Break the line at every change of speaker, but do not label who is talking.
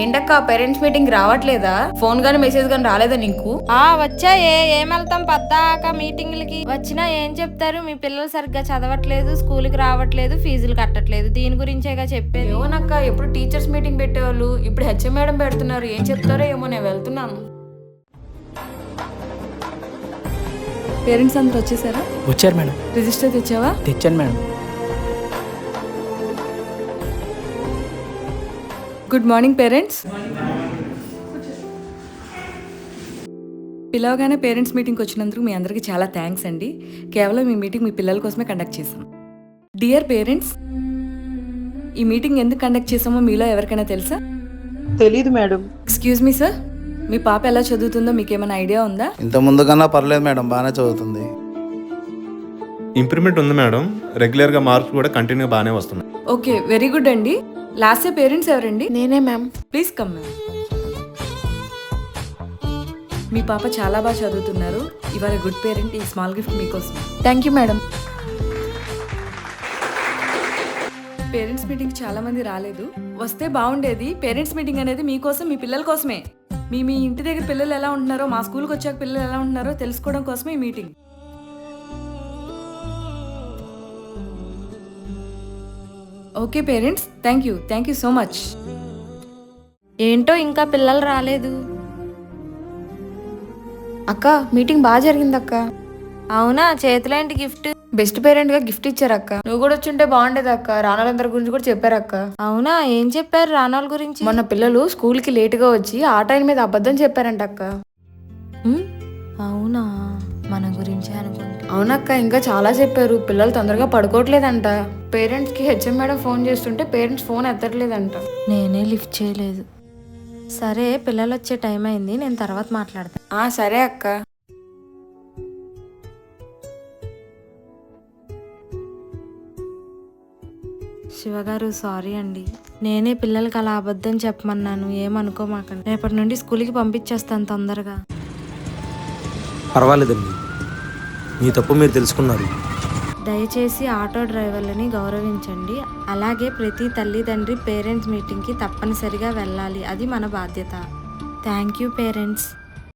ఏంటక్క parents meeting రావట్లేదా? Phone గానీ మెసేజ్ గానీ రాలేదా నీకు?
వచ్చాయే, ఏమెళ్తాం పద్దాక మీటింగ్లకి. వచ్చినా ఏం చెప్తారు, మీ పిల్లలు సరిగ్గా చదవట్లేదు, స్కూల్కి రావట్లేదు, ఫీజులు కట్టట్లేదు. దీని గురించేగా చెప్పేది.
ఏమోనక్క, ఎప్పుడు టీచర్స్ మీటింగ్ పెట్టేవాళ్ళు, ఇప్పుడు హెచ్ఎం మేడం పెడుతున్నారు. ఏం చెప్తారో ఏమో, నేను వెళ్తున్నాను. పేరెంట్స్ అందరూ వచ్చేసారా?
వచ్చారు మేడం.
రిజిస్టర్ తెచ్చావా?
తెచ్చాను మేడం.
Good morning parents. పిలవగానే పేరెంట్స్ మీటింగ్కి వచ్చినందుకు మీ అందరికీ చాలా థ్యాంక్స్ అండి. కేవలం ఈ మీటింగ్ మీ పిల్లల కోసమే కండక్ట్ చేసాం. డియర్ పేరెంట్స్, ఈ మీటింగ్ ఎందుకు కండక్ట్ చేసామో మీలో ఎవరికైనా తెలుసా?
తెలీదు మేడం.
ఎక్స్క్యూజ్ మీ సార్, మీ పాప ఎలా చదువుతుందో మీకు ఏమైనా ఐడియా ఉందా?
ఇంత ముందు కన్నా పర్లేదు మేడం, బాగానే చదువుతుంది.
ఇంప్రూవ్మెంట్ ఉంది మేడం. రెగ్యులర్గా మార్క్స్ కూడా కంటిన్యూ బాగానే వస్తున్నాయి.
ఓకే, వెరీ గుడ్ అండి. లాస్ట్ ఇయర్ పేరెంట్స్ ఎవరండి?
నేనే మ్యామ్.
Please come ma'am. మీ పాప చాలా బాగా చదువుతున్నారు. ఇవాళ గుడ్ పేరెంట్, ఈ స్మాల్ గిఫ్ట్ మీకోసం.
Thank you madam.
Parents meeting చాలా మంది రాలేదు, వస్తే బాగుండేది. పేరెంట్స్ మీటింగ్ అనేది మీకోసం, మీ పిల్లల కోసమే. మీ ఇంటి దగ్గర పిల్లలు ఎలా ఉంటున్నారో, మా స్కూల్కి వచ్చాక పిల్లలు ఎలా ఉంటున్నారో తెలుసుకోవడం కోసమే ఈ meeting. Okay parents, thank you so much.
ఏంటో ఇంకా పిల్లలు రాలేదు.
అక్క మీటింగ్ బాగా జరిగింది అక్క.
అవునా, చేతిలో ఏంటి గిఫ్ట్?
బెస్ట్ పేరెంట్ గా గిఫ్ట్ ఇచ్చారు అక్క.
నువ్వు కూడా వచ్చుంటే బాగుండేది అక్క. రానాలందరి గురించి కూడా చెప్పారు అక్క.
అవునా, ఏం చెప్పారు రానాల గురించి?
మొన్న పిల్లలు స్కూల్ కి లేట్ గా వచ్చి ఆ టైం మీద అబద్ధం చెప్పారంట అక్క.
అవునా, మన గురించే అనుకుంటా.
అవునక్క, ఇంకా చాలా చెప్పారు. పిల్లలు తొందరగా పడుకోవట్లేదంట. పేరెంట్స్ కి హెచ్ఎం మేడం ఫోన్ చేస్తుంటే పేరెంట్స్ ఫోన్ ఎత్తట్లేదంట.
నేనే లిఫ్ట్ చేయలేదు. సరే, పిల్లలు వచ్చే టైం అయింది, నేను తర్వాత మాట్లాడతాను.
సరే అక్క.
శివగారు, సారీ అండి. నేనే పిల్లలకి అలా అబద్ధం చెప్పమన్నాను, ఏమనుకోమాకండి. రేపటి నుండి స్కూల్కి పంపించేస్తాను తొందరగా.
పర్వాలేదండి, మీ తప్పు మీరు తెలుసుకున్నారు.
దయచేసి ఆటో డ్రైవర్లని గౌరవించండి. అలాగే ప్రతి తల్లిదండ్రి పేరెంట్స్ మీటింగ్కి తప్పనిసరిగా వెళ్ళాలి, అది మన బాధ్యత. Thank you parents.